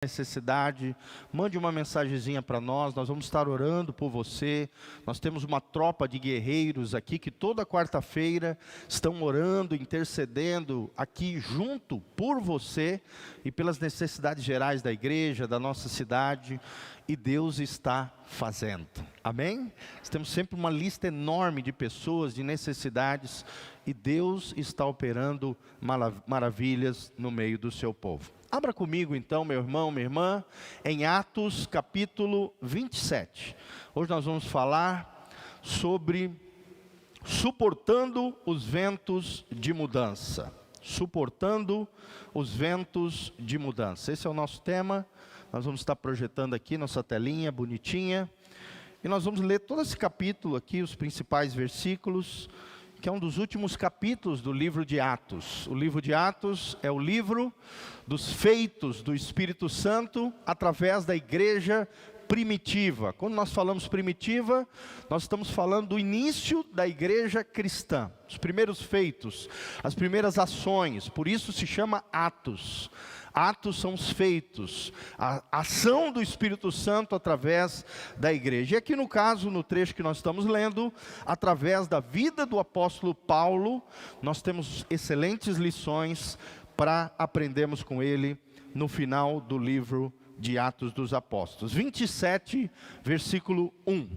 necessidade, mande uma mensagenzinha para nós vamos estar orando por você. Nós temos uma tropa de guerreiros aqui que toda quarta-feira estão orando, intercedendo aqui junto por você e pelas necessidades gerais da igreja, da nossa cidade, e Deus está fazendo, amém? Nós temos sempre uma lista enorme de pessoas, de necessidades, e Deus está operando maravilhas no meio do seu povo. Abra comigo então, meu irmão, minha irmã, em Atos capítulo 27. Hoje nós vamos falar sobre suportando os ventos de mudança. Suportando os ventos de mudança. Esse é o nosso tema. Nós vamos estar projetando aqui nossa telinha bonitinha. E nós vamos ler todo esse capítulo aqui, os principais versículos, que é um dos últimos capítulos do livro de Atos. O livro de Atos é o livro dos feitos do Espírito Santo através da igreja primitiva. Quando nós falamos primitiva, nós estamos falando do início da igreja cristã. Os primeiros feitos, as primeiras ações, por isso se chama Atos. Atos são os feitos, a ação do Espírito Santo através da igreja. E aqui no caso, no trecho que nós estamos lendo, através da vida do apóstolo Paulo, nós temos excelentes lições para aprendermos com ele no final do livro de Atos dos Apóstolos. 27, versículo 1.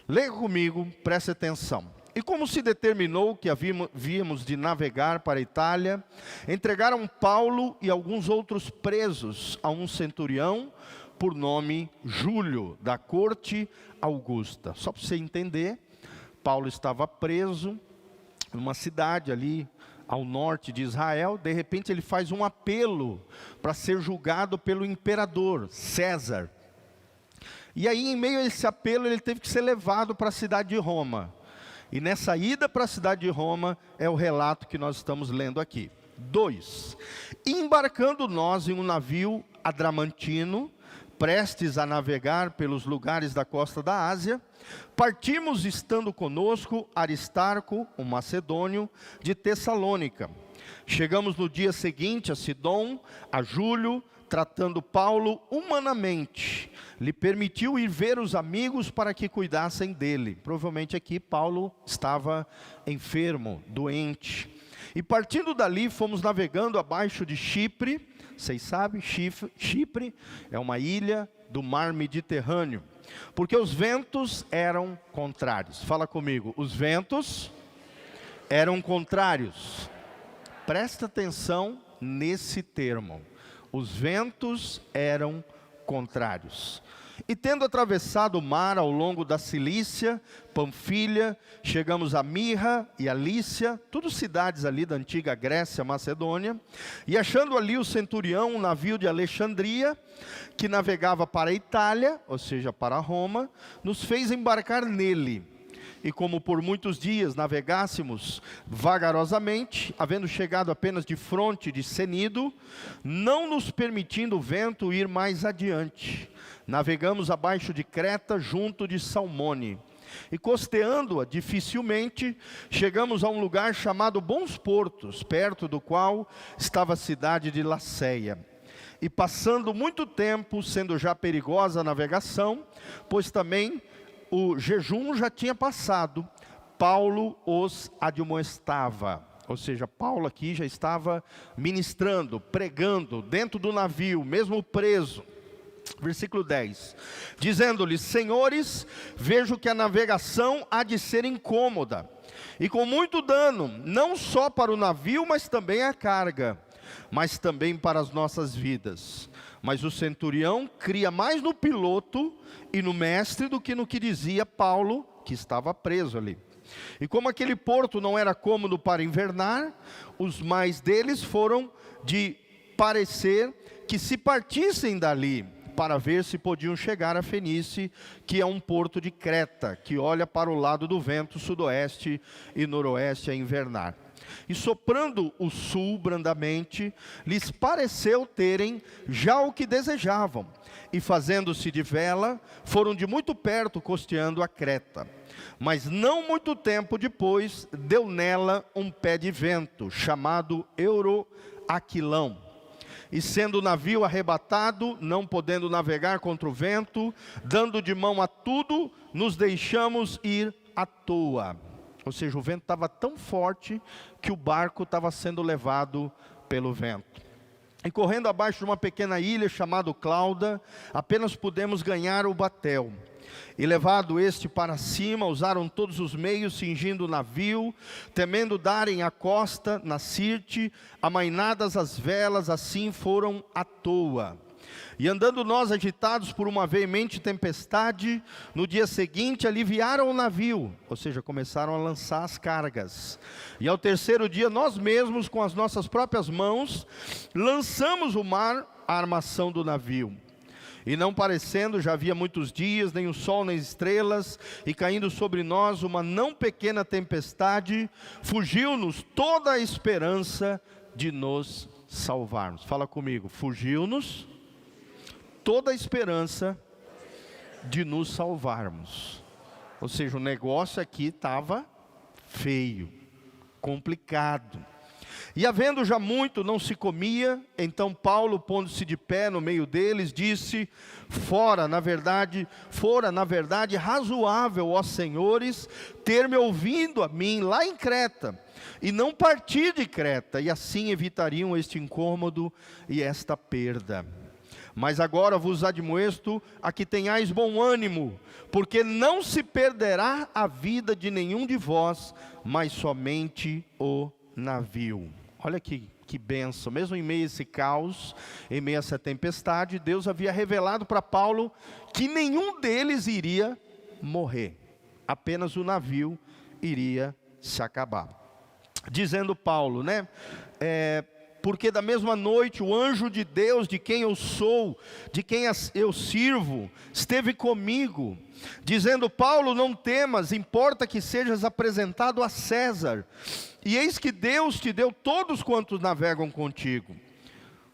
Leia comigo, preste atenção. E como se determinou que havíamos de navegar para a Itália, entregaram Paulo e alguns outros presos a um centurião, por nome Júlio, da corte Augusta. Só para você entender, Paulo estava preso numa cidade ali ao norte de Israel. De repente ele faz um apelo para ser julgado pelo imperador César. E aí, em meio a esse apelo, ele teve que ser levado para a cidade de Roma. E nessa ida para a cidade de Roma, é o relato que nós estamos lendo aqui. 2. Embarcando nós em um navio adramantino, prestes a navegar pelos lugares da costa da Ásia, partimos estando conosco Aristarco, um macedônio, de Tessalônica. Chegamos no dia seguinte a Sidom, a Júlio, tratando Paulo humanamente, lhe permitiu ir ver os amigos para que cuidassem dele. Provavelmente aqui Paulo estava enfermo, doente. E partindo dali fomos navegando abaixo de Chipre. Vocês sabem, Chipre é uma ilha do mar Mediterrâneo. Porque os ventos eram contrários. Fala comigo, os ventos eram contrários. Presta atenção nesse termo. Os ventos eram contrários. E tendo atravessado o mar ao longo da Cilícia, Panfilha, chegamos a Mirra e a Lícia, tudo cidades ali da antiga Grécia, Macedônia, e achando ali o centurião, um navio de Alexandria, que navegava para a Itália, ou seja, para Roma, nos fez embarcar nele. E como por muitos dias navegássemos vagarosamente, havendo chegado apenas de fronte de Cenido, não nos permitindo o vento ir mais adiante, navegamos abaixo de Creta, junto de Salmone. E costeando-a dificilmente, chegamos a um lugar chamado Bons Portos, perto do qual estava a cidade de Laceia. E passando muito tempo, sendo já perigosa a navegação, pois também o jejum já tinha passado, Paulo os admoestava. Ou seja, Paulo aqui já estava ministrando, pregando dentro do navio, mesmo preso. Versículo 10. Dizendo-lhes: Senhores, vejo que a navegação há de ser incômoda, e com muito dano, não só para o navio, mas também a carga, mas também para as nossas vidas. Mas o centurião cria mais no piloto e no mestre do que no que dizia Paulo, que estava preso ali. E como aquele porto não era cômodo para invernar, os mais deles foram de parecer que se partissem dali, para ver se podiam chegar a Fenice, que é um porto de Creta, que olha para o lado do vento sudoeste e noroeste a invernar. E soprando o sul brandamente, lhes pareceu terem já o que desejavam. E fazendo-se de vela, foram de muito perto costeando a Creta. Mas não muito tempo depois, deu nela um pé de vento, chamado Euroaquilão. E sendo o navio arrebatado, não podendo navegar contra o vento, dando de mão a tudo, nos deixamos ir à toa. Ou seja, o vento estava tão forte que o barco estava sendo levado pelo vento. E correndo abaixo de uma pequena ilha chamada Clauda, apenas pudemos ganhar o batel. E levado este para cima, usaram todos os meios, cingindo o navio, temendo darem a costa na Sirte, amainadas as velas, assim foram à toa. E andando nós agitados por uma veemente tempestade, no dia seguinte aliviaram o navio, ou seja, começaram a lançar as cargas. E ao terceiro dia, nós mesmos, com as nossas próprias mãos, lançamos o mar à armação do navio. E não parecendo, já havia muitos dias, nem o sol nem estrelas, e caindo sobre nós uma não pequena tempestade, fugiu-nos toda a esperança de nos salvarmos. Fala comigo, fugiu-nos toda a esperança de nos salvarmos. Ou seja, o negócio aqui estava feio, complicado. E havendo já muito, não se comia. Então Paulo, pondo-se de pé no meio deles, disse: fora na verdade razoável, ó senhores, ter-me ouvido a mim lá em Creta, e não partir de Creta, e assim evitariam este incômodo e esta perda. Mas agora vos admoesto a que tenhais bom ânimo, porque não se perderá a vida de nenhum de vós, mas somente o navio. Olha que bênção, mesmo em meio a esse caos, em meio a essa tempestade, Deus havia revelado para Paulo que nenhum deles iria morrer, apenas o navio iria se acabar. Dizendo Paulo, porque da mesma noite o anjo de Deus, de quem eu sou, de quem eu sirvo, esteve comigo, dizendo: Paulo, não temas, importa que sejas apresentado a César, e eis que Deus te deu todos quantos navegam contigo.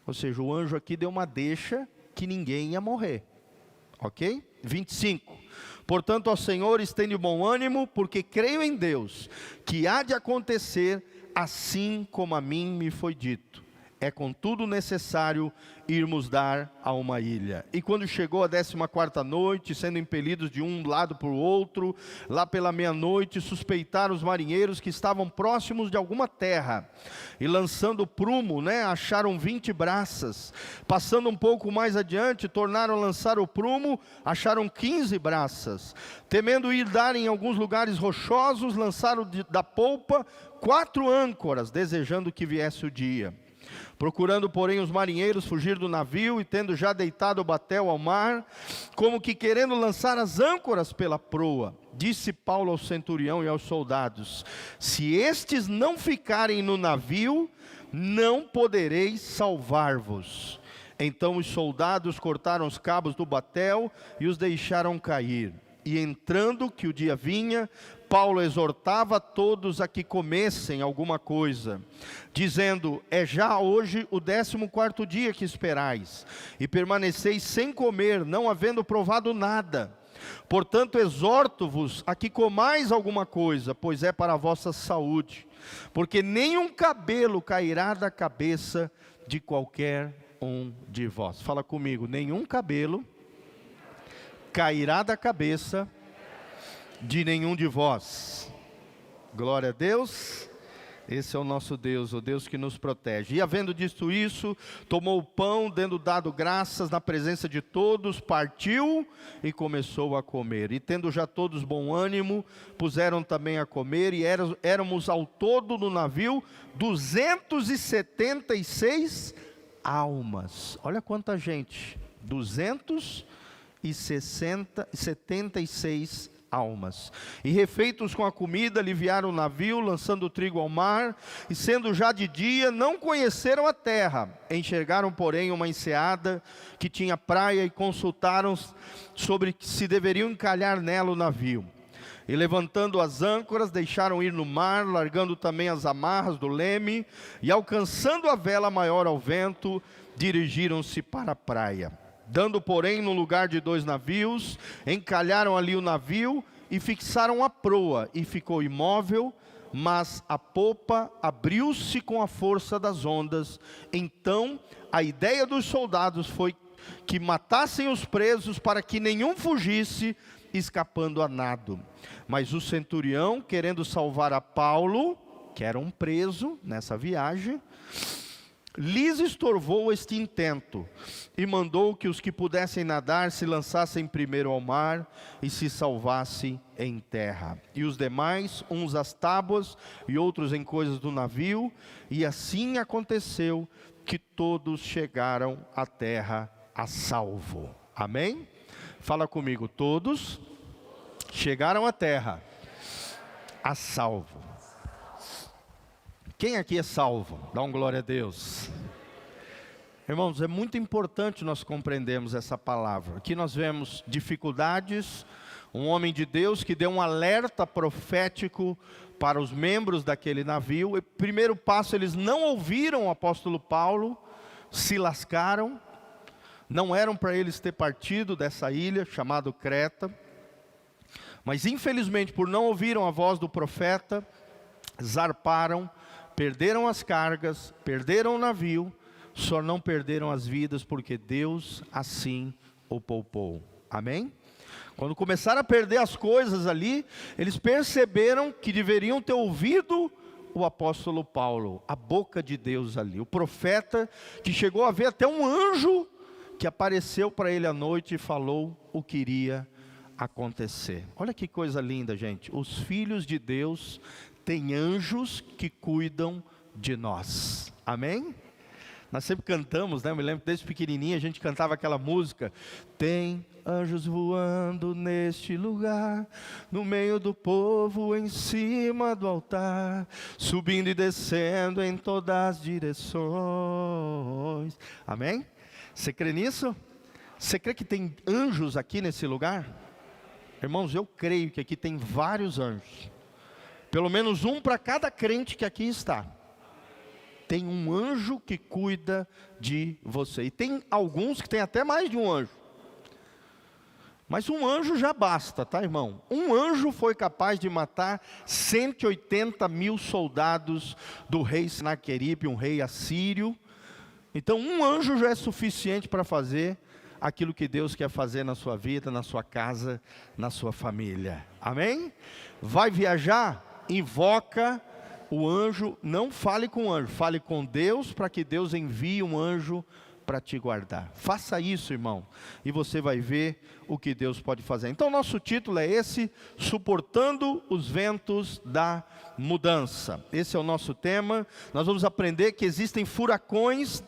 Ou seja, o anjo aqui deu uma deixa que ninguém ia morrer, ok? 25, portanto ao Senhor estende bom ânimo, porque creio em Deus, que há de acontecer assim como a mim me foi dito. É contudo necessário irmos dar a uma ilha. E quando chegou a 14ª noite, sendo impelidos de um lado para o outro, lá pela meia-noite, suspeitaram os marinheiros que estavam próximos de alguma terra. E lançando prumo, acharam 20 braças. Passando um pouco mais adiante, tornaram a lançar o prumo, acharam 15 braças. Temendo ir dar em alguns lugares rochosos, lançaram da polpa 4 âncoras, desejando que viesse o dia. Procurando, porém, os marinheiros fugir do navio, e tendo já deitado o batel ao mar, como que querendo lançar as âncoras pela proa, disse Paulo ao centurião e aos soldados: se estes não ficarem no navio, não podereis salvar-vos. Então os soldados cortaram os cabos do batel e os deixaram cair. E entrando que o dia vinha, Paulo exortava a todos a que comessem alguma coisa, dizendo: é já hoje o 14º dia que esperais, e permaneceis sem comer, não havendo provado nada. Portanto exorto-vos a que comais alguma coisa, pois é para a vossa saúde, porque nenhum cabelo cairá da cabeça de qualquer um de vós. Fala comigo, nenhum cabelo cairá da cabeça de nenhum de vós. Glória a Deus. Esse é o nosso Deus, o Deus que nos protege. E havendo dito isso, tomou o pão, tendo dado graças na presença de todos, partiu e começou a comer. E tendo já todos bom ânimo, puseram também a comer, e éramos ao todo no navio 276 almas. Olha quanta gente, 276 almas. E refeitos com a comida, aliviaram o navio, lançando o trigo ao mar, e sendo já de dia, não conheceram a terra. Enxergaram, porém, uma enseada que tinha praia, e consultaram sobre se deveriam encalhar nela o navio. E levantando as âncoras, deixaram ir no mar, largando também as amarras do leme, e alcançando a vela maior ao vento, dirigiram-se para a praia. Dando, porém, no lugar de 2 navios, encalharam ali o navio e fixaram a proa, e ficou imóvel mas a popa abriu-se com a força das ondas. Então a ideia dos soldados foi que matassem os presos para que nenhum fugisse, escapando a nado. Mas o centurião, querendo salvar a Paulo, que era um preso nessa viagem, lhes estorvou este intento, e mandou que os que pudessem nadar se lançassem primeiro ao mar, e se salvassem em terra. E os demais, uns às tábuas, e outros em coisas do navio, e assim aconteceu que todos chegaram à terra a salvo. Amém? Fala comigo, todos chegaram à terra a salvo. Quem aqui é salvo? Dá um glória a Deus. Irmãos, é muito importante nós compreendermos essa palavra. Aqui nós vemos dificuldades, um homem de Deus que deu um alerta profético para os membros daquele navio. O primeiro passo, eles não ouviram o apóstolo Paulo, se lascaram. Não eram para eles ter partido dessa ilha chamada Creta. Mas infelizmente, por não ouviram a voz do profeta, zarparam, perderam as cargas, perderam o navio, só não perderam as vidas porque Deus assim o poupou. Amém? Quando começaram a perder as coisas ali, eles perceberam que deveriam ter ouvido o apóstolo Paulo, a boca de Deus ali, o profeta que chegou a ver até um anjo que apareceu para ele à noite e falou o que iria acontecer. Olha que coisa linda, gente. Os filhos de Deus têm anjos que cuidam de nós. Amém? Nós sempre cantamos, né? Eu me lembro desde pequenininho a gente cantava aquela música: tem anjos voando neste lugar, no meio do povo, em cima do altar, subindo e descendo em todas as direções. Amém? Você crê nisso? Você crê que tem anjos aqui nesse lugar? Irmãos, eu creio que aqui tem vários anjos. Pelo menos um para cada crente que aqui está. Tem um anjo que cuida de você. E tem alguns que tem até mais de um anjo. Mas um anjo já basta, tá, irmão? Um anjo foi capaz de matar 180 mil soldados do rei Senaqueribe, um rei assírio. Então um anjo já é suficiente para fazer aquilo que Deus quer fazer na sua vida, na sua casa, na sua família. Amém? Vai viajar? Invoca o anjo. Não fale com o anjo, fale com Deus para que Deus envie um anjo para te guardar. Faça isso, irmão, e você vai ver o que Deus pode fazer. Então nosso título é esse: suportando os ventos da mudança. Esse é o nosso tema. Nós vamos aprender que existem furacões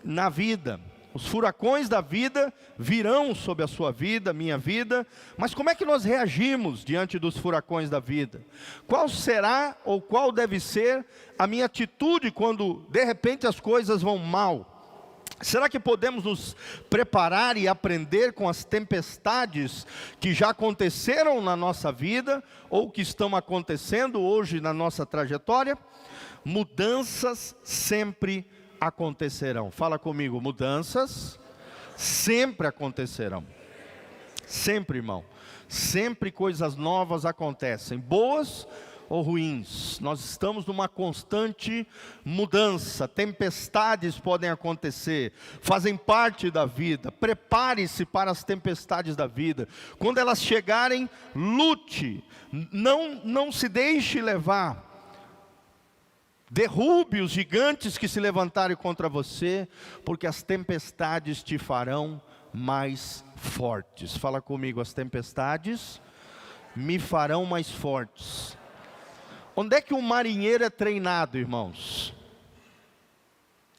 na vida. Os furacões da vida virão sobre a sua vida, minha vida. Mas como é que nós reagimos diante dos furacões da vida? Qual será ou qual deve ser a minha atitude quando de repente as coisas vão mal? Será que podemos nos preparar e aprender com as tempestades que já aconteceram na nossa vida ou que estão acontecendo hoje na nossa trajetória? Mudanças sempre acontecerão. Fala comigo, mudanças sempre acontecerão. Sempre, irmão. Sempre coisas novas acontecem, boas ou ruins. Nós estamos numa constante mudança. Tempestades podem acontecer, fazem parte da vida. Prepare-se para as tempestades da vida. Quando elas chegarem, lute. Não se deixe levar. Derrube os gigantes que se levantarem contra você, porque as tempestades te farão mais fortes. Fala comigo, as tempestades me farão mais fortes. Onde é que um marinheiro é treinado, irmãos?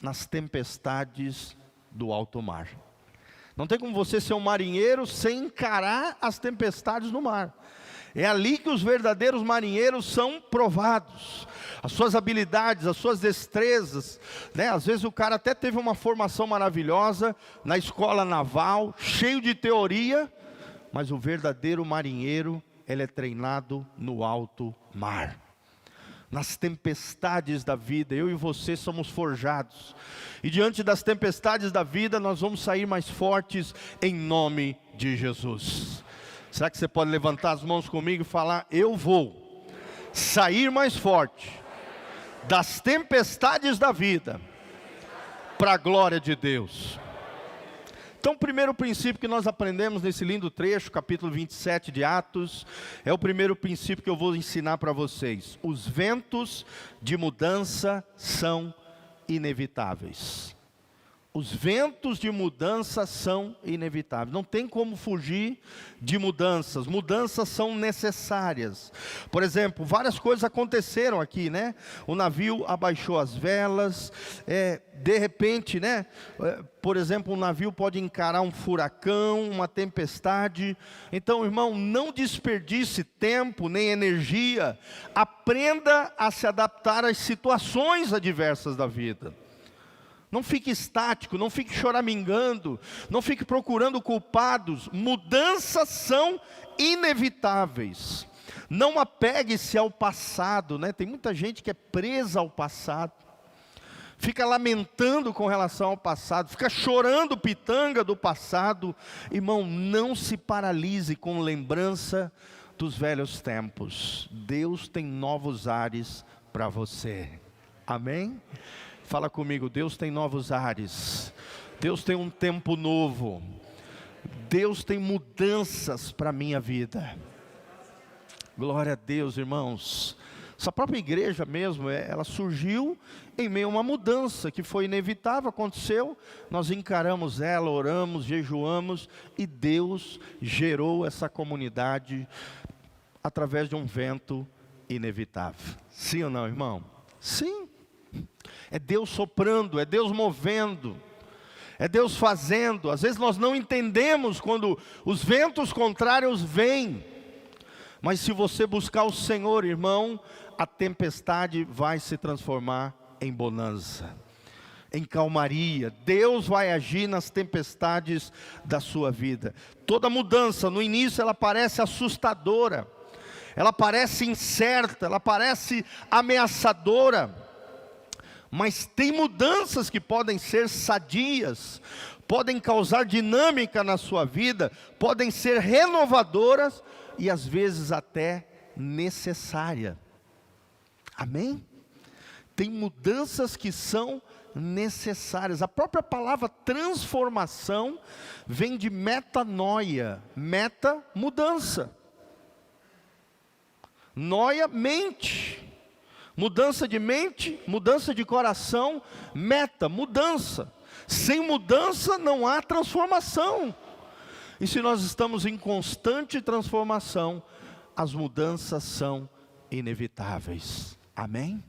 Nas tempestades do alto mar. Não tem como você ser um marinheiro sem encarar as tempestades no mar. É ali que os verdadeiros marinheiros são provados. As suas habilidades, as suas destrezas, né? Às vezes o cara até teve uma formação maravilhosa na escola naval, cheio de teoria, mas o verdadeiro marinheiro, ele é treinado no alto mar. Nas tempestades da vida, eu e você somos forjados. E diante das tempestades da vida, nós vamos sair mais fortes em nome de Jesus. Será que você pode levantar as mãos comigo e falar: eu vou sair mais forte das tempestades da vida, para a glória de Deus. Então, o primeiro princípio que nós aprendemos nesse lindo trecho, capítulo 27 de Atos, é o primeiro princípio que eu vou ensinar para vocês. Os ventos de mudança são inevitáveis. Os ventos de mudança são inevitáveis. Não tem como fugir de mudanças. Mudanças são necessárias. Por exemplo, várias coisas aconteceram aqui, né? O navio abaixou as velas. De repente, né? Por exemplo, um navio pode encarar um furacão, uma tempestade. Então, irmão, não desperdice tempo nem energia. Aprenda a se adaptar às situações adversas da vida. Não fique estático, não fique choramingando, não fique procurando culpados. Mudanças são inevitáveis. Não apegue-se ao passado, né? Tem muita gente que é presa ao passado. Fica lamentando com relação ao passado, fica chorando pitanga do passado. Irmão, não se paralise com lembrança dos velhos tempos. Deus tem novos ares para você. Amém? Fala comigo, Deus tem novos ares, Deus tem um tempo novo, Deus tem mudanças para a minha vida. Glória a Deus, irmãos. Essa própria igreja mesmo, ela surgiu em meio a uma mudança que foi inevitável, aconteceu. Nós encaramos ela, oramos, jejuamos e Deus gerou essa comunidade através de um vento inevitável. Sim ou não, irmão? Sim. É Deus soprando, é Deus movendo, é Deus fazendo. Às vezes nós não entendemos quando os ventos contrários vêm, mas se você buscar o Senhor, irmão, a tempestade vai se transformar em bonança, em calmaria. Deus vai agir nas tempestades da sua vida. Toda mudança, no início ela parece assustadora, ela parece incerta, ela parece ameaçadora. Mas tem mudanças que podem ser sadias, podem causar dinâmica na sua vida, podem ser renovadoras e às vezes até necessárias. Amém? Tem mudanças que são necessárias. A própria palavra transformação vem de metanoia, meta, mudança. Noia, mente. Mudança de mente, mudança de coração, meta, mudança. Sem mudança não há transformação. E se nós estamos em constante transformação, as mudanças são inevitáveis. Amém?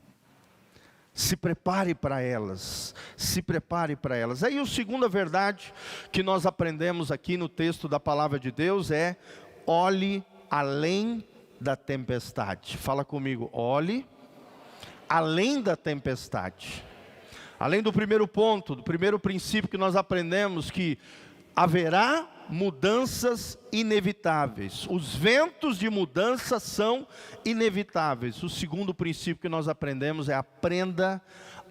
Se prepare para elas, se prepare para elas. Aí a segunda verdade que nós aprendemos aqui no texto da palavra de Deus é: olhe além da tempestade. Fala comigo, olhe além da tempestade. Além do primeiro ponto, do primeiro princípio que nós aprendemos, que haverá mudanças inevitáveis. Os ventos de mudança são inevitáveis. O segundo princípio que nós aprendemos é: aprenda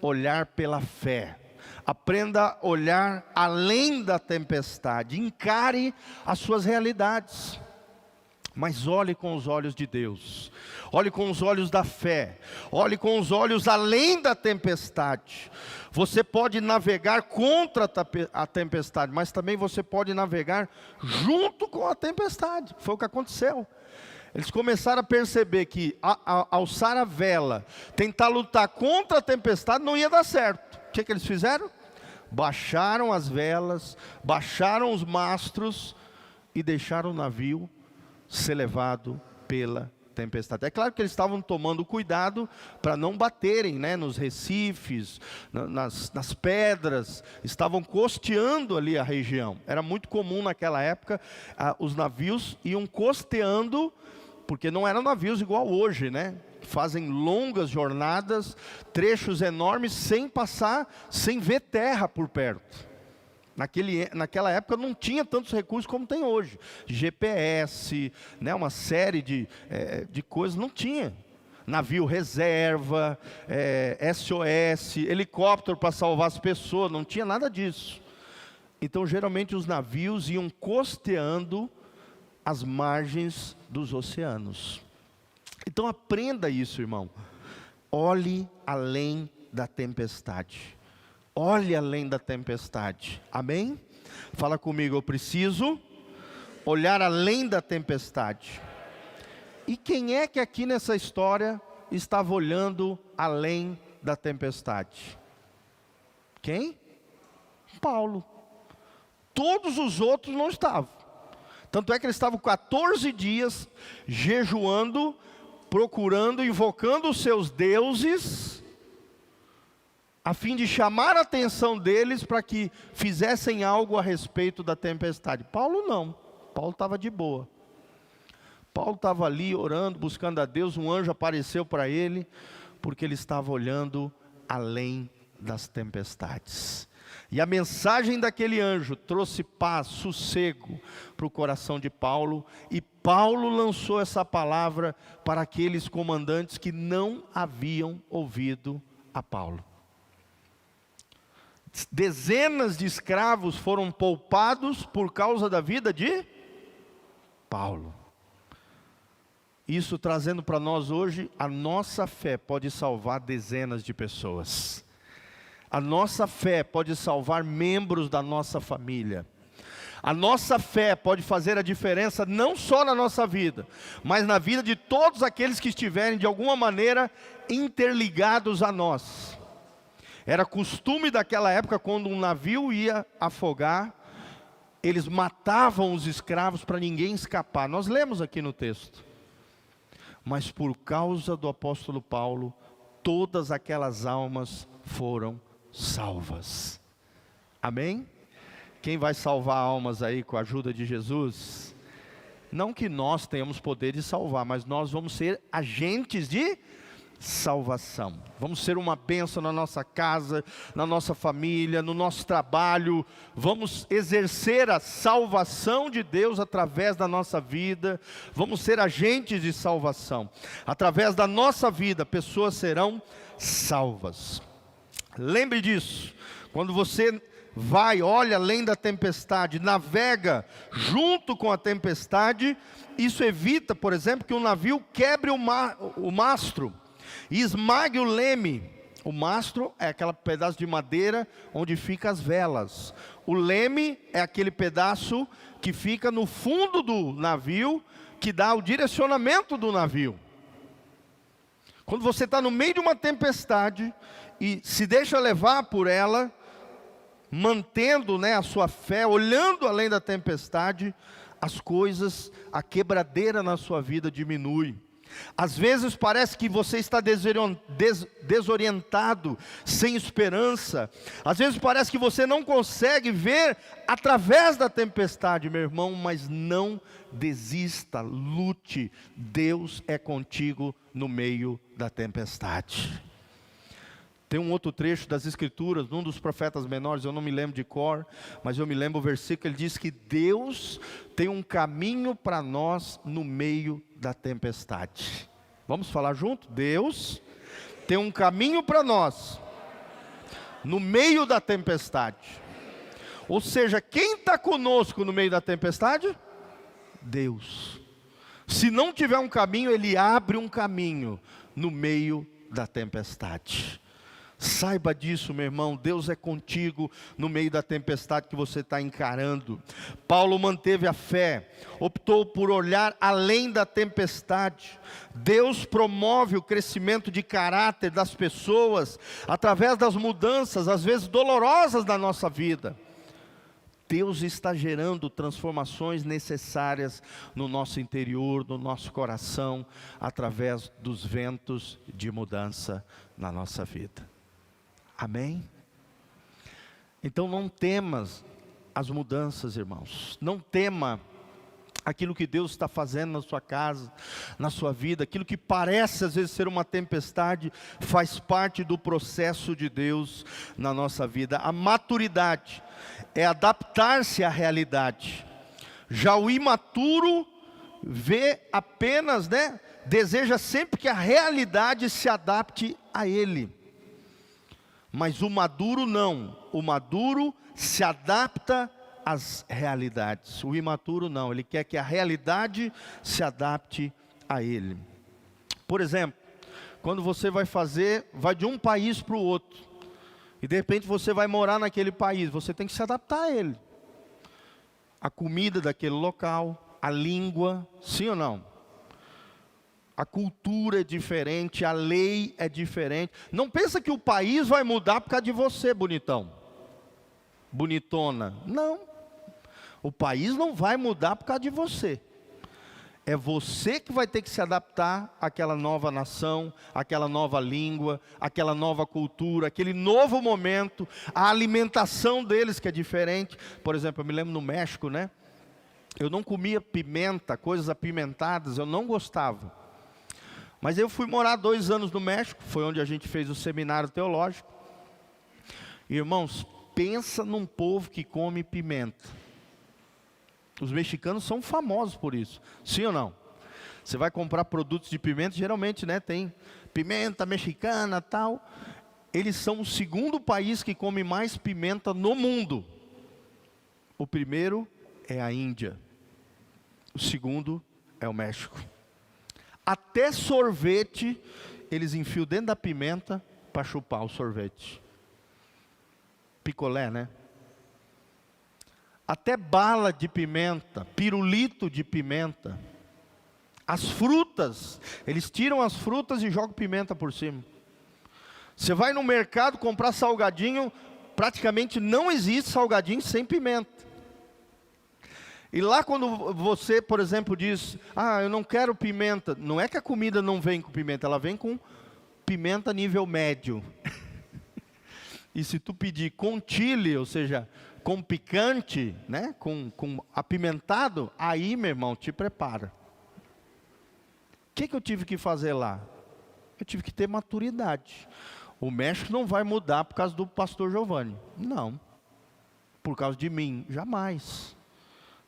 a olhar pela fé. Aprenda a olhar além da tempestade. Encare as suas realidades, mas olhe com os olhos de Deus, olhe com os olhos da fé, olhe com os olhos além da tempestade. Você pode navegar contra a tempestade, mas também você pode navegar junto com a tempestade. Foi o que aconteceu. Eles começaram a perceber que alçar a vela, tentar lutar contra a tempestade não ia dar certo. O que eles fizeram? Baixaram as velas, baixaram os mastros e deixaram o navio ser levado pela tempestade. É claro que eles estavam tomando cuidado para não baterem, né, nos recifes, nas pedras. Estavam costeando ali a região. Era muito comum naquela época, os navios iam costeando, porque não eram navios igual hoje, né? Fazem longas jornadas, trechos enormes, sem ver terra por perto. Naquela época não tinha tantos recursos como tem hoje. GPS, né, uma série de coisas, não tinha. Navio reserva, SOS, helicóptero para salvar as pessoas, não tinha nada disso. Então geralmente os navios iam costeando as margens dos oceanos. Então aprenda isso, irmão. Olhe além da tempestade. Olhe além da tempestade. Amém? Fala comigo, eu preciso olhar além da tempestade. E quem é que aqui nessa história estava olhando além da tempestade? Quem? Paulo. Todos os outros não estavam. Tanto é que eles estavam 14 dias jejuando, procurando, invocando os seus deuses, a fim de chamar a atenção deles para que fizessem algo a respeito da tempestade. Paulo não. Paulo estava de boa. Paulo estava ali orando, buscando a Deus. Um anjo apareceu para ele, porque ele estava olhando além das tempestades. E a mensagem daquele anjo trouxe paz, sossego para o coração de Paulo. E Paulo lançou essa palavra para aqueles comandantes que não haviam ouvido a Paulo. Dezenas de escravos foram poupados por causa da vida de Paulo. Isso trazendo para nós hoje, a nossa fé pode salvar dezenas de pessoas. A nossa fé pode salvar membros da nossa família. A nossa fé pode fazer a diferença não só na nossa vida, mas na vida de todos aqueles que estiverem de alguma maneira interligados a nós. Era costume daquela época, quando um navio ia afogar, eles matavam os escravos para ninguém escapar. Nós lemos aqui no texto. Mas por causa do apóstolo Paulo, todas aquelas almas foram salvas. Amém? Quem vai salvar almas aí com a ajuda de Jesus? Não que nós tenhamos poder de salvar, mas nós vamos ser agentes de salvação. Vamos ser uma bênção na nossa casa, na nossa família, no nosso trabalho. Vamos exercer a salvação de Deus através da nossa vida. Vamos ser agentes de salvação. Através da nossa vida, pessoas serão salvas. Lembre disso. Quando você vai, olha além da tempestade, navega junto com a tempestade, isso evita, por exemplo, que um navio quebre o mastro e esmague o leme. O mastro é aquele pedaço de madeira onde ficam as velas. O leme é aquele pedaço que fica no fundo do navio, que dá o direcionamento do navio. Quando você está no meio de uma tempestade e se deixa levar por ela, mantendo, a sua fé, olhando além da tempestade, as coisas, a quebradeira na sua vida diminui. Às vezes parece que você está desorientado, sem esperança. Às vezes parece que você não consegue ver através da tempestade, meu irmão, mas não desista, lute. Deus é contigo no meio da tempestade. Tem um outro trecho das Escrituras, num dos profetas menores, eu não me lembro de cor, mas eu me lembro o versículo, ele diz que Deus tem um caminho para nós no meio da tempestade. Vamos falar junto? Deus tem um caminho para nós no meio da tempestade. Ou seja, quem está conosco no meio da tempestade? Deus. Se não tiver um caminho, Ele abre um caminho no meio da tempestade. Saiba disso, meu irmão, Deus é contigo no meio da tempestade que você está encarando. Paulo manteve a fé, optou por olhar além da tempestade. Deus promove o crescimento de caráter das pessoas, através das mudanças, às vezes dolorosas da nossa vida. Deus está gerando transformações necessárias no nosso interior, no nosso coração, através dos ventos de mudança na nossa vida. Amém? Então não temas as mudanças, irmãos. Não tema aquilo que Deus está fazendo na sua casa, na sua vida. Aquilo que parece às vezes ser uma tempestade, faz parte do processo de Deus na nossa vida. A maturidade é adaptar-se à realidade. Já o imaturo vê apenas, deseja sempre que a realidade se adapte a ele. Mas o maduro não, o maduro se adapta às realidades, o imaturo não, ele quer que a realidade se adapte a ele. Por exemplo, quando você vai de um país para o outro, e de repente você vai morar naquele país, você tem que se adaptar a ele. A comida daquele local, a língua, sim ou não? A cultura é diferente, a lei é diferente. Não pensa que o país vai mudar por causa de você, bonitão, bonitona. Não. O país não vai mudar por causa de você. É você que vai ter que se adaptar àquela nova nação, àquela nova língua, àquela nova cultura, aquele novo momento, a alimentação deles que é diferente. Por exemplo, eu me lembro no México, né? Eu não comia pimenta, coisas apimentadas, eu não gostava. Mas eu fui morar 2 anos no México, foi onde a gente fez o seminário teológico. Irmãos, pensa num povo que come pimenta. Os mexicanos são famosos por isso, sim ou não? Você vai comprar produtos de pimenta, geralmente, né, tem pimenta mexicana, tal. Eles são o segundo país que come mais pimenta no mundo. O primeiro é a Índia. O segundo é o México. Até sorvete, eles enfiam dentro da pimenta para chupar o sorvete. Picolé, né? Até bala de pimenta, pirulito de pimenta. As frutas, eles tiram as frutas e jogam pimenta por cima. Você vai no mercado comprar salgadinho, praticamente não existe salgadinho sem pimenta. E lá quando você, por exemplo, diz, eu não quero pimenta, não é que a comida não vem com pimenta, ela vem com pimenta nível médio. E se tu pedir com chile, ou seja, com picante, né, com apimentado, aí, meu irmão, te prepara. O que eu tive que fazer lá? Eu tive que ter maturidade. O México não vai mudar por causa do pastor Giovanni. Não. Por causa de mim, jamais.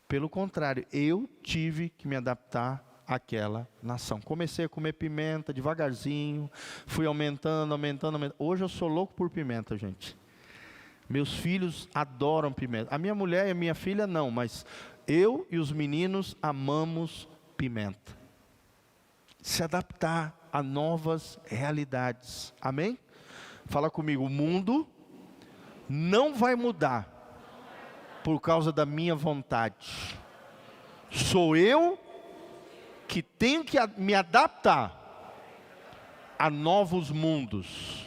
Pelo contrário, eu tive que me adaptar àquela nação. Comecei a comer pimenta devagarzinho, fui aumentando. Hoje eu sou louco por pimenta, gente. Meus filhos adoram pimenta. A minha mulher e a minha filha não, mas eu e os meninos amamos pimenta. Se adaptar a novas realidades. Amém? Fala comigo, o mundo não vai mudar por causa da minha vontade. Sou eu que tenho que me adaptar a novos mundos.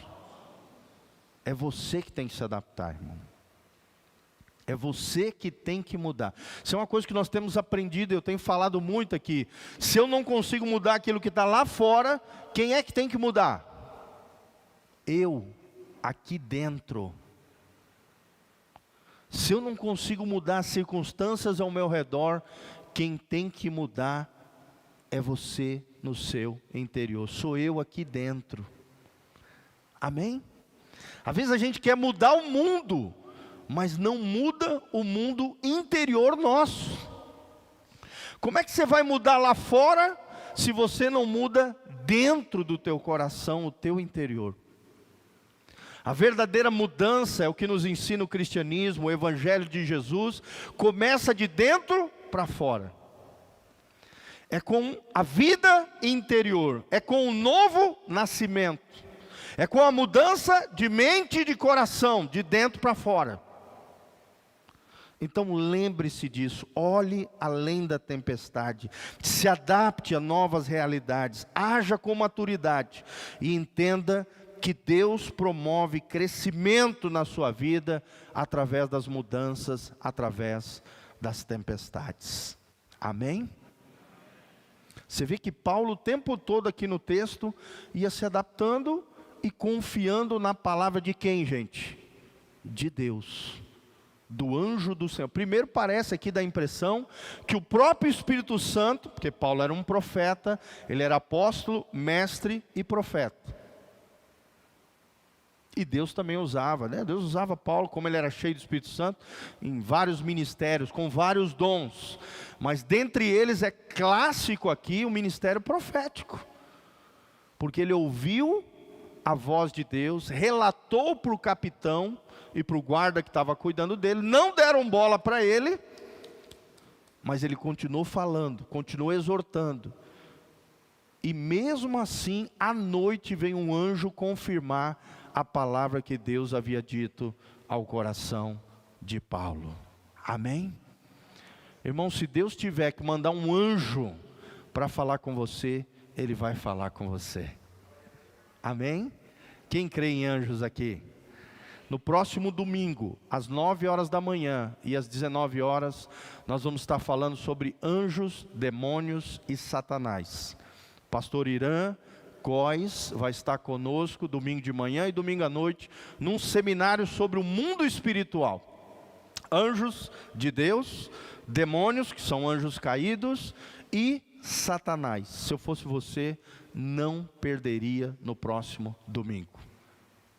É você que tem que se adaptar, irmão. É você que tem que mudar. Isso é uma coisa que nós temos aprendido, eu tenho falado muito aqui. Se eu não consigo mudar aquilo que está lá fora, quem é que tem que mudar? Eu, aqui dentro. Se eu não consigo mudar as circunstâncias ao meu redor, quem tem que mudar é você no seu interior. Sou eu aqui dentro. Amém? Às vezes a gente quer mudar o mundo, mas não muda o mundo interior nosso. Como é que você vai mudar lá fora, se você não muda dentro do teu coração, o teu interior? A verdadeira mudança é o que nos ensina o cristianismo, o evangelho de Jesus, começa de dentro para fora. É com a vida interior, é com o novo nascimento, é com a mudança de mente e de coração, de dentro para fora. Então lembre-se disso, olhe além da tempestade, se adapte a novas realidades, haja com maturidade e entenda que Deus promove crescimento na sua vida através das mudanças, através das tempestades. Amém? Você vê que Paulo o tempo todo aqui no texto ia se adaptando e confiando na palavra de quem, gente? De Deus, do anjo do Senhor. Primeiro parece aqui, dá a impressão que o próprio Espírito Santo, porque Paulo era um profeta, ele era apóstolo, mestre e profeta. E Deus também usava, né? Deus usava Paulo, como ele era cheio do Espírito Santo, em vários ministérios, com vários dons. Mas dentre eles é clássico aqui o ministério profético. Porque ele ouviu a voz de Deus, relatou para o capitão e para o guarda que estava cuidando dele, não deram bola para ele, mas ele continuou falando, continuou exortando. E mesmo assim, à noite vem um anjo confirmar a palavra que Deus havia dito ao coração de Paulo. Amém? Irmão, se Deus tiver que mandar um anjo para falar com você, Ele vai falar com você. Amém? Quem crê em anjos aqui? No próximo domingo, às 9 horas da manhã e às 19 horas, nós vamos estar falando sobre anjos, demônios e Satanás. Pastor Irã Góes vai estar conosco domingo de manhã e domingo à noite, num seminário sobre o mundo espiritual. Anjos de Deus, demônios, que são anjos caídos, e Satanás. Se eu fosse você, não perderia no próximo domingo.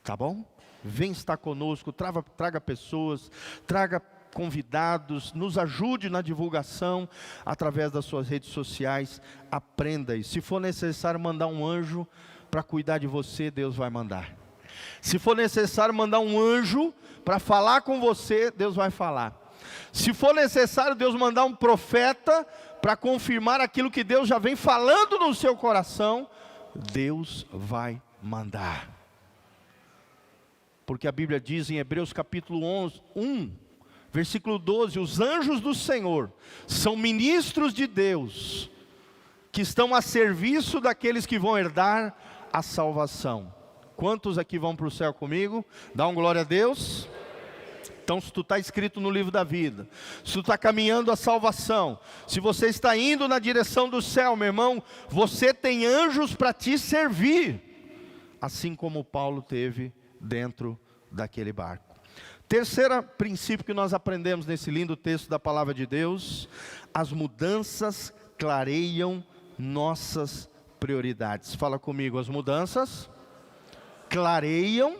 Tá bom? Vem estar conosco, traga pessoas, traga convidados, nos ajude na divulgação através das suas redes sociais. Aprenda isso. Se for necessário mandar um anjo para cuidar de você, Deus vai mandar. Se for necessário mandar um anjo para falar com você, Deus vai falar. Se for necessário Deus mandar um profeta para confirmar aquilo que Deus já vem falando no seu coração, Deus vai mandar. Porque a Bíblia diz em Hebreus capítulo 1, versículo 12, os anjos do Senhor são ministros de Deus, que estão a serviço daqueles que vão herdar a salvação. Quantos aqui vão para o céu comigo? Dá um glória a Deus. Então, se tu está escrito no livro da vida, se tu está caminhando a salvação, se você está indo na direção do céu, meu irmão, você tem anjos para te servir, assim como Paulo teve dentro daquele barco. Terceiro princípio que nós aprendemos nesse lindo texto da palavra de Deus: as mudanças clareiam nossas prioridades. Fala comigo, as mudanças clareiam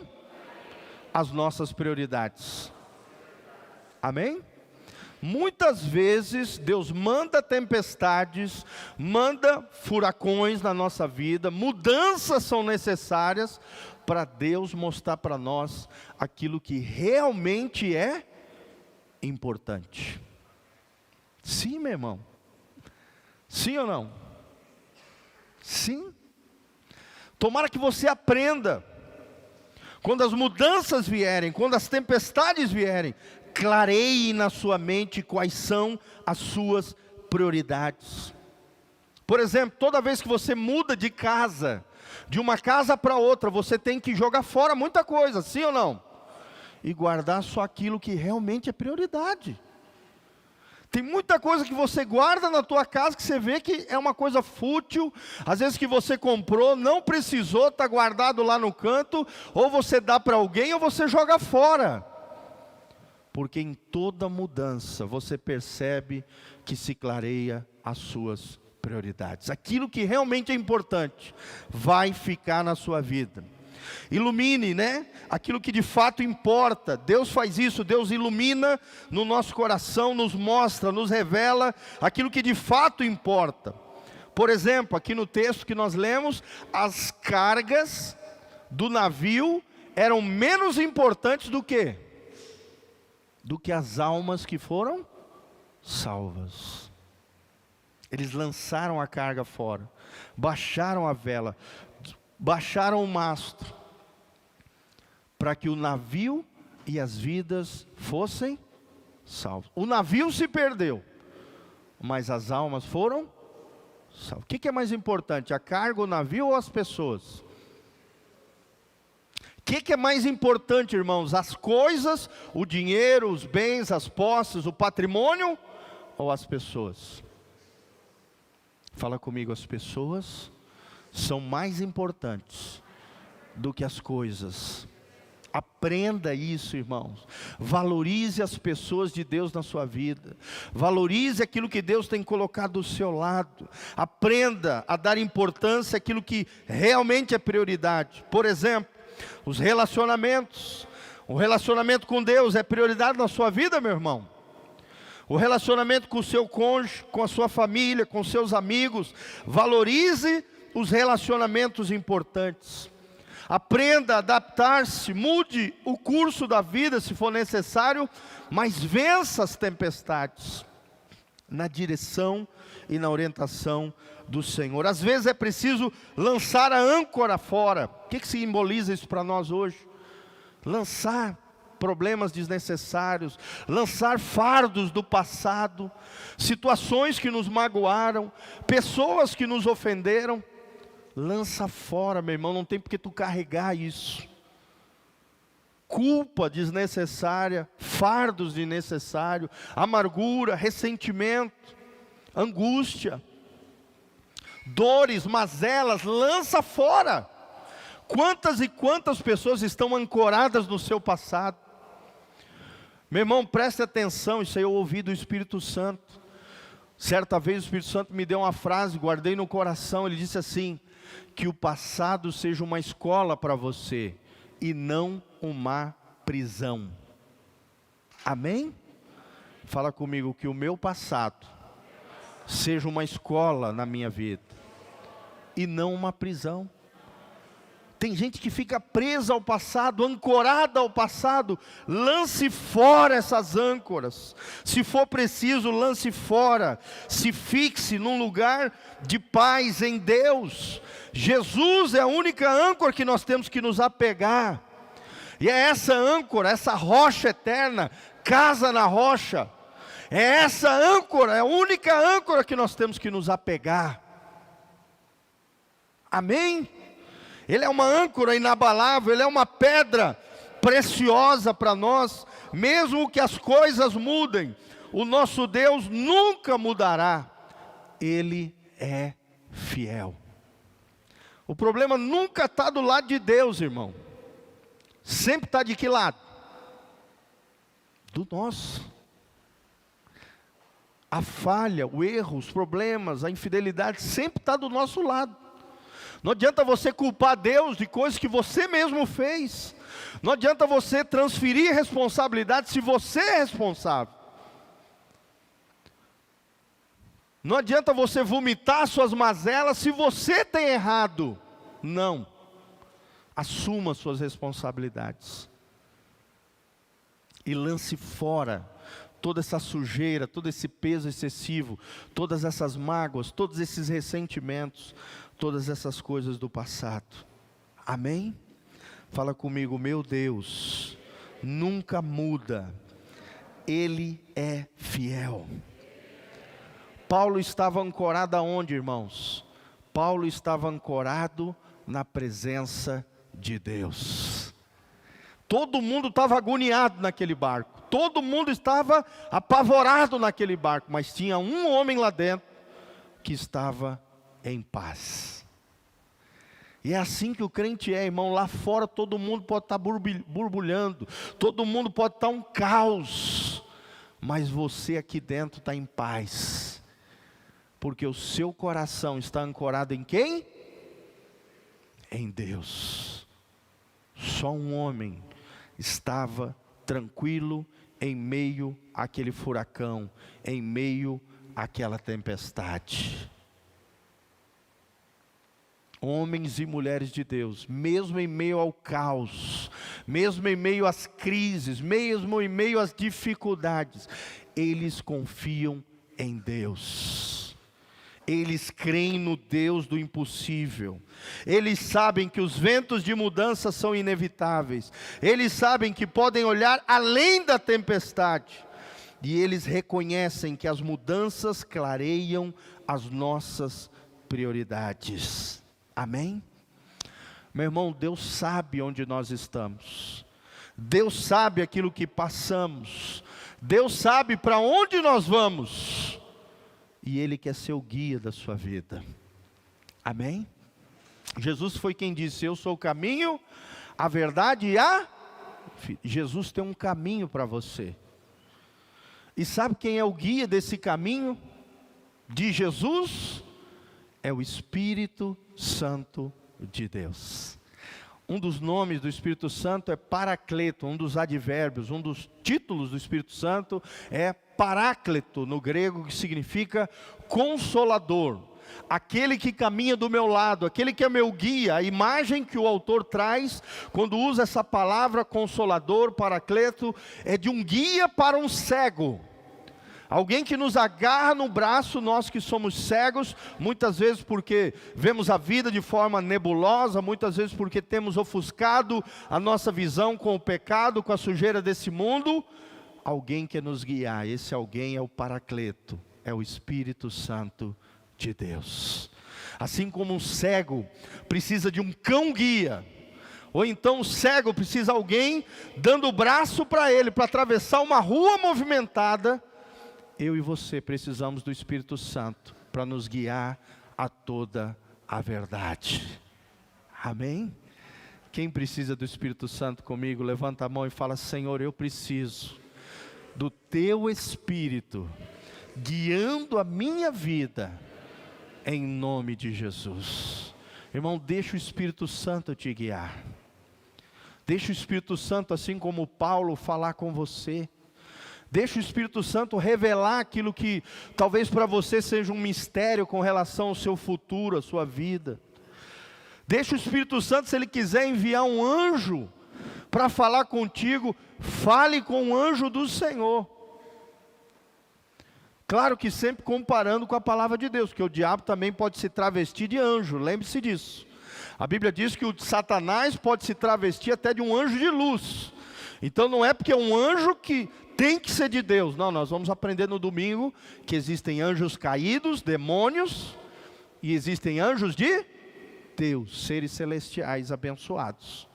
as nossas prioridades. Amém? Muitas vezes Deus manda tempestades, manda furacões na nossa vida, mudanças são necessárias para Deus mostrar para nós aquilo que realmente é importante. Sim, meu irmão? Sim ou não? Sim. Tomara que você aprenda, quando as mudanças vierem, quando as tempestades vierem, clareie na sua mente quais são as suas prioridades. Por exemplo, toda vez que você muda de casa, de uma casa para outra, você tem que jogar fora muita coisa, sim ou não? E guardar só aquilo que realmente é prioridade. Tem muita coisa que você guarda na tua casa que você vê que é uma coisa fútil, às vezes que você comprou, não precisou, está guardado lá no canto, ou você dá para alguém ou você joga fora. Porque em toda mudança você percebe que se clareia as suas prioridades. Aquilo que realmente é importante vai ficar na sua vida. Ilumine, né? Aquilo que de fato importa. Deus faz isso, Deus ilumina no nosso coração, nos mostra, nos revela aquilo que de fato importa. Por exemplo, aqui no texto que nós lemos, as cargas do navio eram menos importantes do que as almas que foram salvas. Eles lançaram a carga fora, baixaram a vela, baixaram o mastro, para que o navio e as vidas fossem salvos. O navio se perdeu, mas as almas foram salvas. O que é mais importante, a carga, o navio ou as pessoas? O que é mais importante, irmãos? As coisas, o dinheiro, os bens, as posses, o patrimônio ou as pessoas? Fala comigo, as pessoas são mais importantes do que as coisas. Aprenda isso, irmãos. Valorize as pessoas de Deus na sua vida. Valorize aquilo que Deus tem colocado do seu lado. Aprenda a dar importância àquilo que realmente é prioridade. Por exemplo, os relacionamentos. O relacionamento com Deus é prioridade na sua vida, meu irmão? O relacionamento com o seu cônjuge, com a sua família, com seus amigos. Valorize os relacionamentos importantes. Aprenda a adaptar-se, mude o curso da vida se for necessário, mas vença as tempestades. na direção e na orientação do Senhor. Às vezes é preciso lançar a âncora fora. O que simboliza isso para nós hoje? Lançar problemas desnecessários, lançar fardos do passado, situações que nos magoaram, pessoas que nos ofenderam. Lança fora, meu irmão, não tem porque tu carregar isso. Culpa desnecessária, fardos desnecessários, amargura, ressentimento, angústia, dores, mazelas, lança fora. Quantas e quantas pessoas estão ancoradas no seu passado? Meu irmão, preste atenção, isso aí eu ouvi do Espírito Santo. Certa vez o Espírito Santo me deu uma frase, guardei no coração, ele disse assim: que o passado seja uma escola para você, e não uma prisão. Amém? Fala comigo, que o meu passado seja uma escola na minha vida, e não uma prisão. Tem gente que fica presa ao passado, ancorada ao passado. Lance fora essas âncoras. Se for preciso, lance fora. Se fixe num lugar de paz em Deus. Jesus é a única âncora que nós temos que nos apegar. E é essa âncora, essa rocha eterna, casa na rocha. É essa âncora, é a única âncora que nós temos que nos apegar. Amém? Ele é uma âncora inabalável, Ele é uma pedra preciosa para nós. Mesmo que as coisas mudem, o nosso Deus nunca mudará. Ele é fiel. O problema nunca está do lado de Deus, irmão. Sempre está de que lado? Do nosso. A falha, o erro, os problemas, a infidelidade sempre está do nosso lado. Não adianta você culpar Deus de coisas que você mesmo fez. Não adianta você transferir responsabilidade se você é responsável. Não adianta você vomitar suas mazelas se você tem errado. Não. Assuma suas responsabilidades. E lance fora toda essa sujeira, todo esse peso excessivo, todas essas mágoas, todos esses ressentimentos, todas essas coisas do passado. Amém? Fala comigo, meu Deus nunca muda, Ele é fiel. Paulo estava ancorado aonde, irmãos? Paulo estava ancorado na presença de Deus. Todo mundo estava agoniado naquele barco, todo mundo estava apavorado naquele barco, mas tinha um homem lá dentro que estava em paz. E é assim que o crente é, irmão. Lá fora todo mundo pode estar borbulhando, todo mundo pode estar um caos, mas você aqui dentro está em paz, porque o seu coração está ancorado em quem? Em Deus. Só um homem estava tranquilo em meio àquele furacão, em meio àquela tempestade. Homens e mulheres de Deus, mesmo em meio ao caos, mesmo em meio às crises, mesmo em meio às dificuldades, eles confiam em Deus. Eles creem no Deus do impossível. Eles sabem que os ventos de mudança são inevitáveis. Eles sabem que podem olhar além da tempestade. E eles reconhecem que as mudanças clareiam as nossas prioridades. Amém? Meu irmão, Deus sabe onde nós estamos. Deus sabe aquilo que passamos. Deus sabe para onde nós vamos. E Ele quer ser o guia da sua vida. Amém? Jesus foi quem disse: eu sou o caminho, a verdade e a... Jesus tem um caminho para você. E sabe quem é o guia desse caminho de Jesus? É o Espírito Santo de Deus. Um dos nomes do Espírito Santo é Paracleto, um dos advérbios, um dos títulos do Espírito Santo é Paráclito, no grego, que significa consolador. Aquele que caminha do meu lado, aquele que é meu guia. A imagem que o autor traz, quando usa essa palavra consolador, Paracleto, é de um guia para um cego. Alguém que nos agarra no braço, nós que somos cegos, muitas vezes porque vemos a vida de forma nebulosa, muitas vezes porque temos ofuscado a nossa visão com o pecado, com a sujeira desse mundo. Alguém que nos guiar, esse alguém é o Paracleto, é o Espírito Santo de Deus. Assim como um cego precisa de um cão-guia, ou então o cego precisa de alguém dando o braço para ele, para atravessar uma rua movimentada, eu e você precisamos do Espírito Santo, para nos guiar a toda a verdade. Amém? Quem precisa do Espírito Santo comigo, levanta a mão e fala: Senhor, eu preciso do Teu Espírito, guiando a minha vida, em nome de Jesus. Irmão, deixa o Espírito Santo te guiar. Deixa o Espírito Santo, assim como Paulo, falar com você. Deixa o Espírito Santo revelar aquilo que talvez para você seja um mistério com relação ao seu futuro, à sua vida. Deixa o Espírito Santo, se Ele quiser enviar um anjo para falar contigo, fale com o anjo do Senhor. Claro que sempre comparando com a palavra de Deus, porque o diabo também pode se travestir de anjo, lembre-se disso. A Bíblia diz que o Satanás pode se travestir até de um anjo de luz. Então não é porque é um anjo que tem que ser de Deus. Não, nós vamos aprender no domingo que existem anjos caídos, demônios, e existem anjos de Deus, seres celestiais abençoados.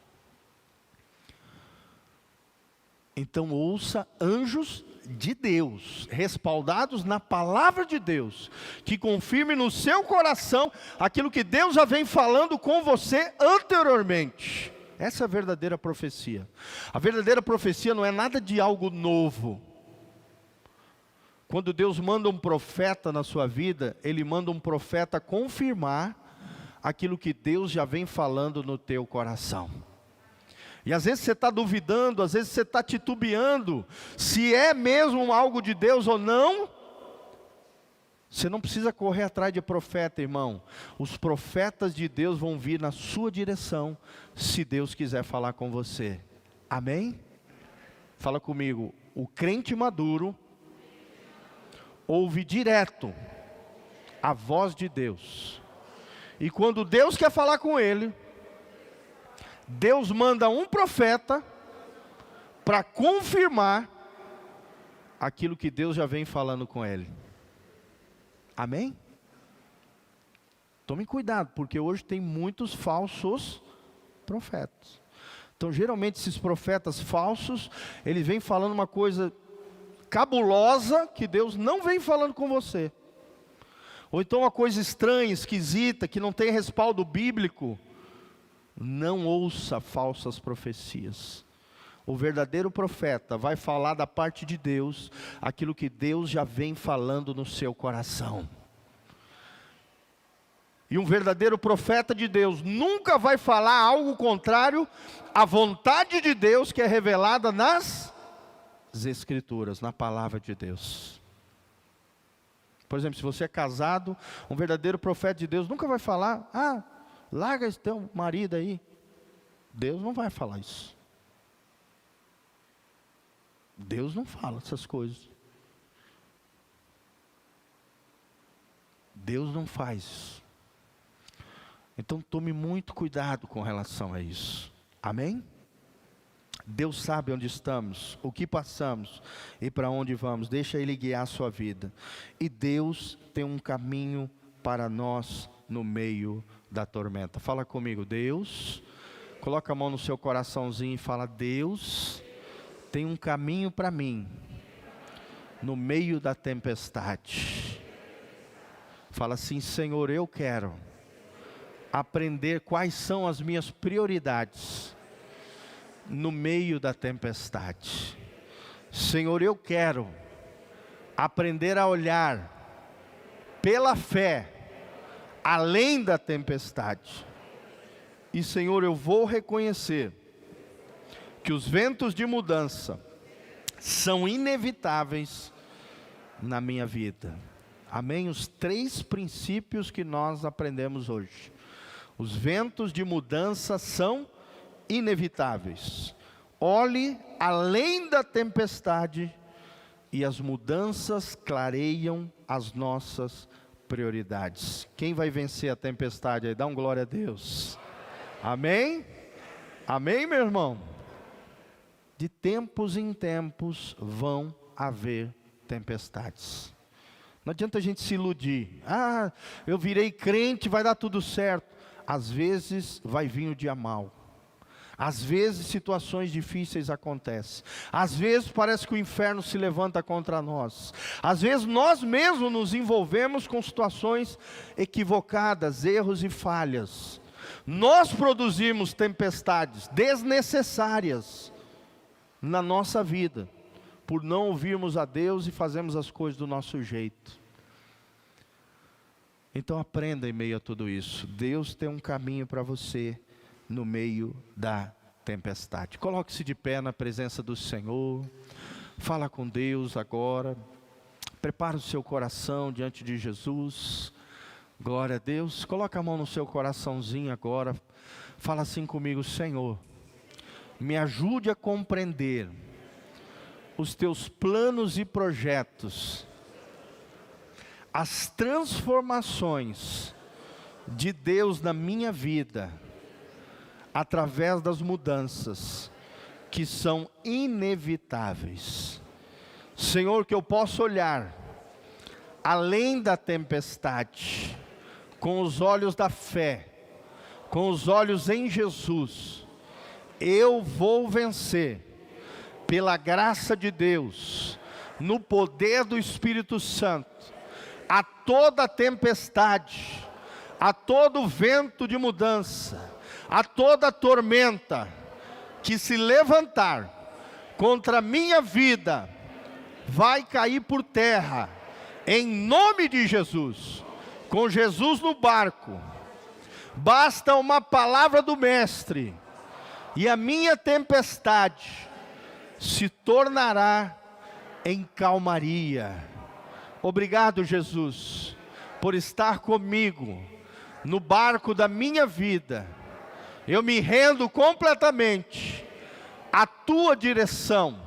Então ouça anjos de Deus, respaldados na palavra de Deus, que confirme no seu coração aquilo que Deus já vem falando com você anteriormente. Essa é a verdadeira profecia. A verdadeira profecia não é nada de algo novo. Quando Deus manda um profeta na sua vida, Ele manda um profeta confirmar aquilo que Deus já vem falando no teu coração. E às vezes você está duvidando, às vezes você está titubeando, se é mesmo algo de Deus ou não. Você não precisa correr atrás de profeta, irmão. Os profetas de Deus vão vir na sua direção, se Deus quiser falar com você. Amém? Fala comigo. O crente maduro ouve direto a voz de Deus. E quando Deus quer falar com ele, Deus manda um profeta para confirmar aquilo que Deus já vem falando com ele. Amém? Tome cuidado, porque hoje tem muitos falsos profetas. Então geralmente esses profetas falsos, eles vêm falando uma coisa cabulosa, que Deus não vem falando com você. Ou então uma coisa estranha, esquisita, que não tem respaldo bíblico. Não ouça falsas profecias. O verdadeiro profeta vai falar da parte de Deus, aquilo que Deus já vem falando no seu coração. E um verdadeiro profeta de Deus nunca vai falar algo contrário à vontade de Deus, que é revelada nas Escrituras, na palavra de Deus. Por exemplo, se você é casado, um verdadeiro profeta de Deus nunca vai falar: larga esse teu marido aí. Deus não vai falar isso. Deus não fala essas coisas. Deus não faz isso. Então tome muito cuidado com relação a isso. Amém? Deus sabe onde estamos, o que passamos e para onde vamos. Deixa Ele guiar a sua vida. E Deus tem um caminho para nós no meio da tormenta. Fala comigo. Deus, coloca a mão no seu coraçãozinho e fala: Deus tem um caminho para mim no meio da tempestade. Fala assim: Senhor, eu quero aprender quais são as minhas prioridades no meio da tempestade. Senhor, eu quero aprender a olhar pela fé além da tempestade. E Senhor, eu vou reconhecer que os ventos de mudança são inevitáveis na minha vida. Amém? Os 3 princípios que nós aprendemos hoje. Os ventos de mudança são inevitáveis. Olhe além da tempestade e as mudanças clareiam as nossas prioridades. Quem vai vencer a tempestade aí? Dá um glória a Deus. Amém? Amém, meu irmão? De tempos em tempos vão haver tempestades. Não adianta a gente se iludir. Ah, eu virei crente, vai dar tudo certo. Às vezes vai vir o dia mau. Às vezes situações difíceis acontecem. Às vezes parece que o inferno se levanta contra nós. Às vezes nós mesmos nos envolvemos com situações equivocadas, erros e falhas. Nós produzimos tempestades desnecessárias na nossa vida, por não ouvirmos a Deus e fazermos as coisas do nosso jeito. Então aprenda em meio a tudo isso. Deus tem um caminho para você no meio da tempestade. Coloque-se de pé na presença do Senhor. Fala com Deus agora. Prepara o seu coração diante de Jesus. Glória a Deus. Coloca a mão no seu coraçãozinho agora. Fala assim comigo: Senhor, me ajude a compreender os teus planos e projetos, as transformações de Deus na minha vida, através das mudanças que são inevitáveis. Senhor, que eu possa olhar além da tempestade, com os olhos da fé, com os olhos em Jesus. Eu vou vencer, pela graça de Deus, no poder do Espírito Santo, a toda tempestade, a todo vento de mudança, a toda tormenta que se levantar contra a minha vida, vai cair por terra, em nome de Jesus. Com Jesus no barco, basta uma palavra do Mestre, e a minha tempestade se tornará em calmaria. Obrigado, Jesus, por estar comigo no barco da minha vida. Eu me rendo completamente à tua direção,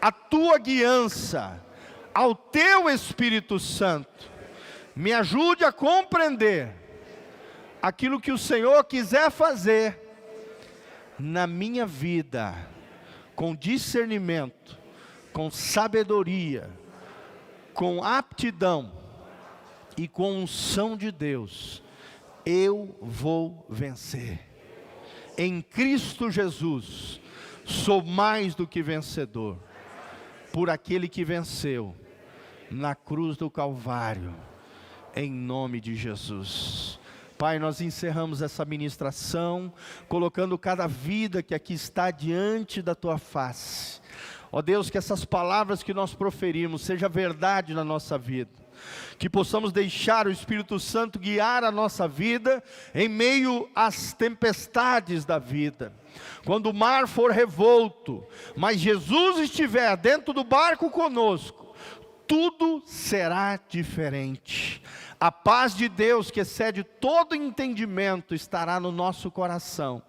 à tua guiança, ao teu Espírito Santo. Me ajude a compreender aquilo que o Senhor quiser fazer na minha vida, com discernimento, com sabedoria, com aptidão e com unção de Deus. Eu vou vencer. Em Cristo Jesus, sou mais do que vencedor, por aquele que venceu na cruz do Calvário, em nome de Jesus. Pai, nós encerramos essa ministração, colocando cada vida que aqui está diante da tua face. Ó Deus, que essas palavras que nós proferimos seja verdade na nossa vida. Que possamos deixar o Espírito Santo guiar a nossa vida em meio às tempestades da vida. Quando o mar for revolto, mas Jesus estiver dentro do barco conosco, tudo será diferente. A paz de Deus, que excede todo entendimento, estará no nosso coração,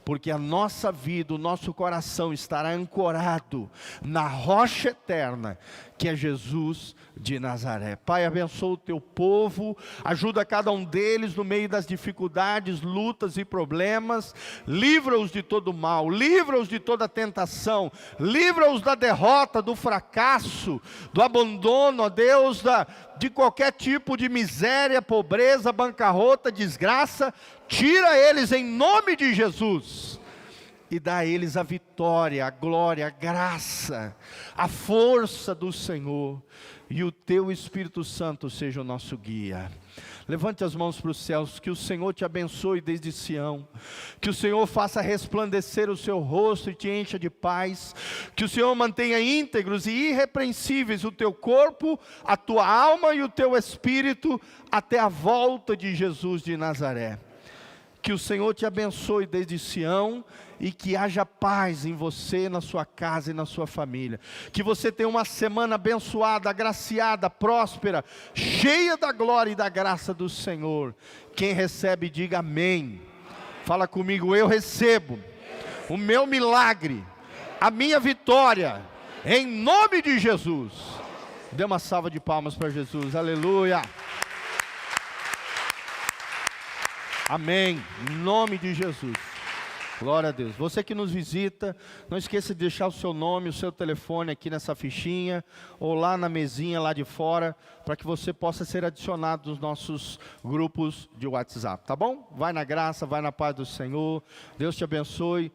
porque a nossa vida, o nosso coração estará ancorado na rocha eterna, que é Jesus de Nazaré. Pai, abençoa o teu povo, ajuda cada um deles no meio das dificuldades, lutas e problemas, livra-os de todo mal, livra-os de toda tentação, livra-os da derrota, do fracasso, do abandono, ó Deus, de qualquer tipo de miséria, pobreza, bancarrota, desgraça. Tira eles em nome de Jesus e dá a eles a vitória, a glória, a graça, a força do Senhor, e o teu Espírito Santo seja o nosso guia. Levante as mãos para os céus. Que o Senhor te abençoe desde Sião, que o Senhor faça resplandecer o seu rosto e te encha de paz, que o Senhor mantenha íntegros e irrepreensíveis o teu corpo, a tua alma e o teu espírito, até a volta de Jesus de Nazaré. Que o Senhor te abençoe desde Sião, e que haja paz em você, na sua casa e na sua família. Que você tenha uma semana abençoada, agraciada, próspera, cheia da glória e da graça do Senhor. Quem recebe, diga amém. Fala comigo: eu recebo o meu milagre, a minha vitória, Em nome de Jesus. Dê uma salva de palmas para Jesus. Aleluia. Amém. Em nome de Jesus. Glória a Deus. Você que nos visita, não esqueça de deixar o seu nome, o seu telefone aqui nessa fichinha, ou lá na mesinha lá de fora, para que você possa ser adicionado nos nossos grupos de WhatsApp, tá bom? Vai na graça, vai na paz do Senhor. Deus te abençoe.